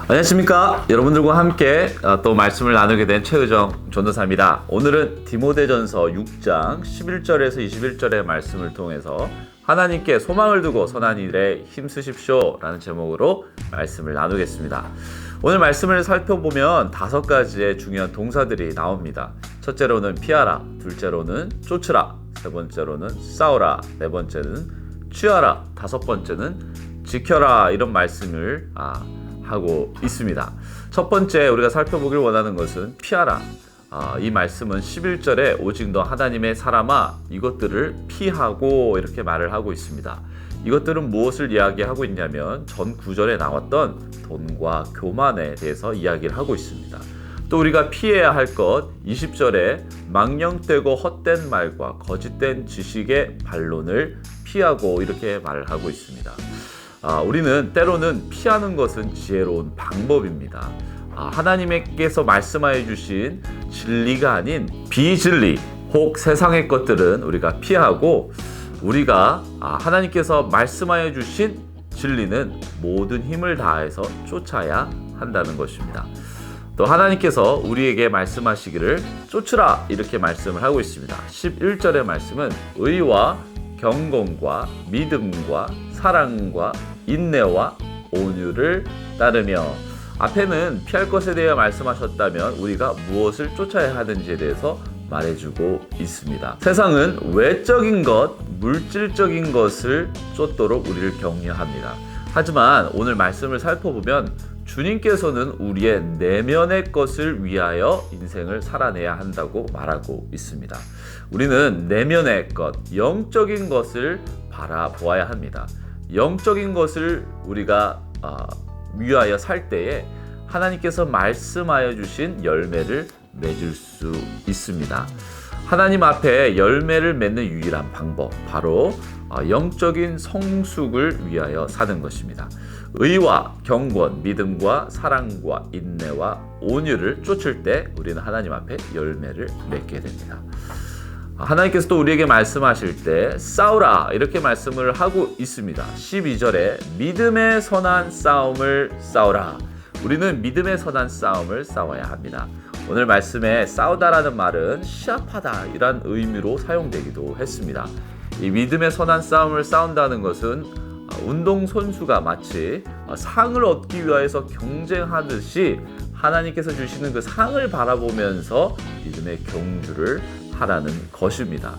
안녕하십니까. 여러분들과 함께 또 말씀을 나누게 된 최의정 전도사입니다. 오늘은 디모데전서 6장 11절에서 21절의 말씀을 통해서 하나님께 소망을 두고 선한 일에 힘쓰십시오 라는 제목으로 말씀을 나누겠습니다. 오늘 말씀을 살펴보면 5가지의 중요한 동사들이 나옵니다. 첫째로는 피하라, 둘째로는 쫓으라, 세 번째로는 싸우라, 네 번째는 취하라, 다섯 번째는 지켜라, 이런 말씀을 하고 있습니다. 첫 번째 우리가 살펴보길 원하는 것은 피하라. 이 말씀은 11절에 오직 너 하나님의 사람아 이것들을 피하고 이렇게 말을 하고 있습니다. 이것들은 무엇을 이야기하고 있냐면 전 9절에 나왔던 돈과 교만에 대해서 이야기를 하고 있습니다. 또 우리가 피해야 할 것 20절에 망령되고 헛된 말과 거짓된 지식의 반론을 피하고 이렇게 말을 하고 있습니다. 우리는 때로는 피하는 것은 지혜로운 방법입니다. 하나님께서 말씀하여 주신 진리가 아닌 비진리 혹 세상의 것들은 우리가 피하고 우리가 하나님께서 말씀하여 주신 진리는 모든 힘을 다해서 쫓아야 한다는 것입니다. 또 하나님께서 우리에게 말씀하시기를 쫓으라 이렇게 말씀을 하고 있습니다. 11절의 말씀은 의와 경건과 믿음과 사랑과 인내와 온유를 따르며, 앞에는 피할 것에 대해 말씀하셨다면 우리가 무엇을 쫓아야 하는지에 대해서 말해주고 있습니다. 세상은 외적인 것, 물질적인 것을 쫓도록 우리를 격려합니다. 하지만 오늘 말씀을 살펴보면 주님께서는 우리의 내면의 것을 위하여 인생을 살아내야 한다고 말하고 있습니다. 우리는 내면의 것, 영적인 것을 바라보아야 합니다. 영적인 것을 우리가 위하여 살 때에 하나님께서 말씀하여 주신 열매를 맺을 수 있습니다. 하나님 앞에 열매를 맺는 유일한 방법, 바로 영적인 성숙을 위하여 사는 것입니다. 의와 경건, 믿음과 사랑과 인내와 온유를 쫓을 때 우리는 하나님 앞에 열매를 맺게 됩니다. 하나님께서 또 우리에게 말씀하실 때 싸우라 이렇게 말씀을 하고 있습니다. 12절에 믿음의 선한 싸움을 싸우라. 우리는 믿음의 선한 싸움을 싸워야 합니다. 오늘 말씀에 싸우다라는 말은 시합하다 이란 의미로 사용되기도 했습니다. 이 믿음의 선한 싸움을 싸운다는 것은 운동선수가 마치 상을 얻기 위해서 경쟁하듯이 하나님께서 주시는 그 상을 바라보면서 믿음의 경주를 하라는 것입니다.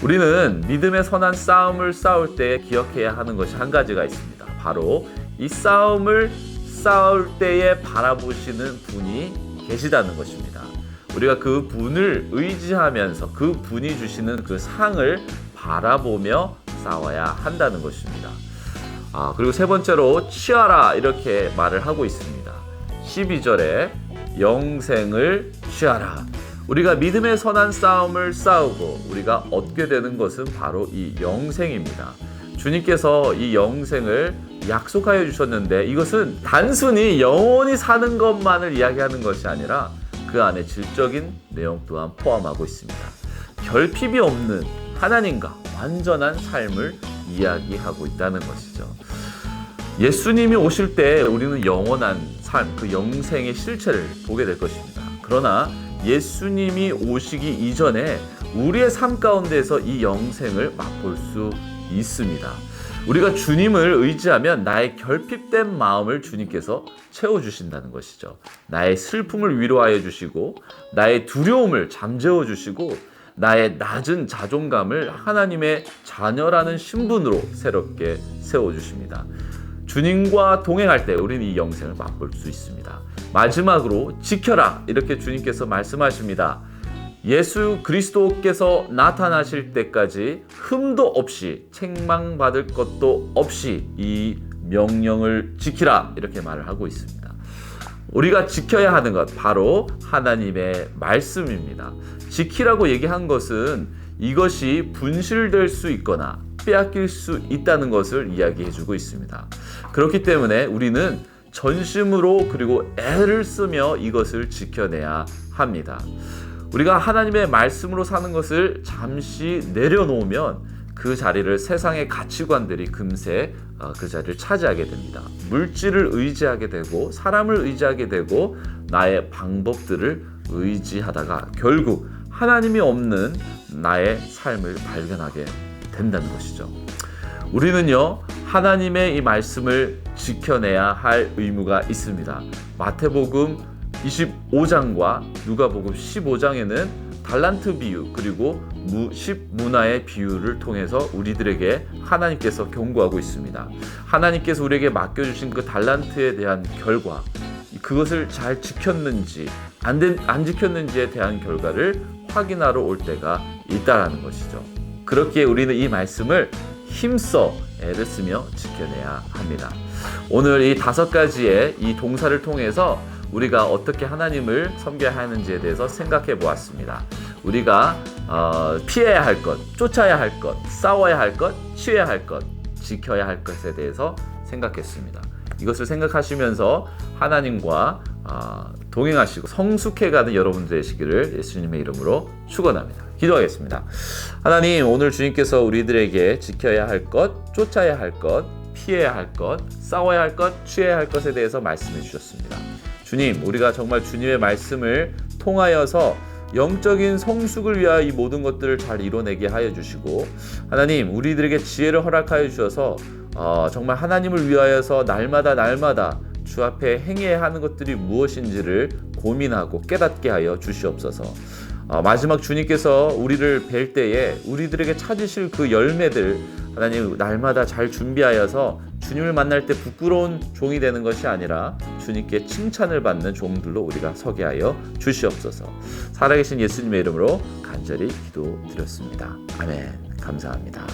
우리는 믿음의 선한 싸움을 싸울 때 기억해야 하는 것이 한 가지가 있습니다. 바로 이 싸움을 싸울 때에 바라보시는 분이 계시다는 것입니다. 우리가 그 분을 의지하면서 그 분이 주시는 그 상을 바라보며 싸워야 한다는 것입니다. 그리고 세 번째로 취하라 이렇게 말을 하고 있습니다. 12절에 영생을 취하라. 우리가 믿음의 선한 싸움을 싸우고 우리가 얻게 되는 것은 바로 이 영생입니다. 주님께서 이 영생을 약속하여 주셨는데 이것은 단순히 영원히 사는 것만을 이야기하는 것이 아니라 그 안에 질적인 내용 또한 포함하고 있습니다. 결핍이 없는 하나님과 완전한 삶을 이야기하고 있다는 것이죠. 예수님이 오실 때 우리는 영원한 삶, 그 영생의 실체를 보게 될 것입니다. 그러나 예수님이 오시기 이전에 우리의 삶 가운데서 이 영생을 맛볼 수 있습니다. 우리가 주님을 의지하면 나의 결핍된 마음을 주님께서 채워주신다는 것이죠. 나의 슬픔을 위로하여 주시고 나의 두려움을 잠재워 주시고 나의 낮은 자존감을 하나님의 자녀라는 신분으로 새롭게 세워주십니다. 주님과 동행할 때 우리는 이 영생을 맛볼 수 있습니다. 마지막으로 지켜라 이렇게 주님께서 말씀하십니다. 예수 그리스도께서 나타나실 때까지 흠도 없이 책망받을 것도 없이 이 명령을 지키라 이렇게 말을 하고 있습니다. 우리가 지켜야 하는 것 바로 하나님의 말씀입니다. 지키라고 얘기한 것은 이것이 분실될 수 있거나 빼앗길 수 있다는 것을 이야기해주고 있습니다. 그렇기 때문에 우리는 전심으로 그리고 애를 쓰며 이것을 지켜내야 합니다. 우리가 하나님의 말씀으로 사는 것을 잠시 내려놓으면 그 자리를 세상의 가치관들이 금세 그 자리를 차지하게 됩니다. 물질을 의지하게 되고 사람을 의지하게 되고 나의 방법들을 의지하다가 결국 하나님이 없는 나의 삶을 발견하게 된다는 것이죠. 우리는요, 하나님의 이 말씀을 지켜내야 할 의무가 있습니다. 마태복음 25장과 누가복음 15장에는 달란트 비유 그리고 10문화의 비유를 통해서 우리들에게 하나님께서 경고하고 있습니다. 하나님께서 우리에게 맡겨주신 그 달란트에 대한 결과, 그것을 잘 지켰는지 안 지켰는지에 대한 결과를 확인하러 올 때가 있다라는 것이죠. 그렇기에 우리는 이 말씀을 힘써 애를 쓰며 지켜내야 합니다. 오늘 이 5가지의 이 동사를 통해서 우리가 어떻게 하나님을 섬겨야 하는지에 대해서 생각해 보았습니다. 우리가 피해야 할 것, 쫓아야 할 것, 싸워야 할 것, 취해야 할 것, 지켜야 할 것에 대해서 생각했습니다. 이것을 생각하시면서 하나님과 동행하시고 성숙해가는 여러분들 되시기를 예수님의 이름으로 축원합니다. 기도하겠습니다. 하나님, 오늘 주님께서 우리들에게 지켜야 할 것, 쫓아야 할 것, 피해야 할 것, 싸워야 할 것, 취해야 할 것에 대해서 말씀해 주셨습니다. 주님, 우리가 정말 주님의 말씀을 통하여서 영적인 성숙을 위하여 이 모든 것들을 잘 이뤄내게 하여 주시고, 하나님, 우리들에게 지혜를 허락하여 주셔서 정말 하나님을 위하여서 날마다 주 앞에 행해야 하는 것들이 무엇인지를 고민하고 깨닫게 하여 주시옵소서. 마지막 주님께서 우리를 뵐 때에 우리들에게 찾으실 그 열매들, 하나님, 날마다 잘 준비하여서 주님을 만날 때 부끄러운 종이 되는 것이 아니라 주님께 칭찬을 받는 종들로 우리가 서게 하여 주시옵소서. 살아계신 예수님의 이름으로 간절히 기도드렸습니다. 아멘. 감사합니다.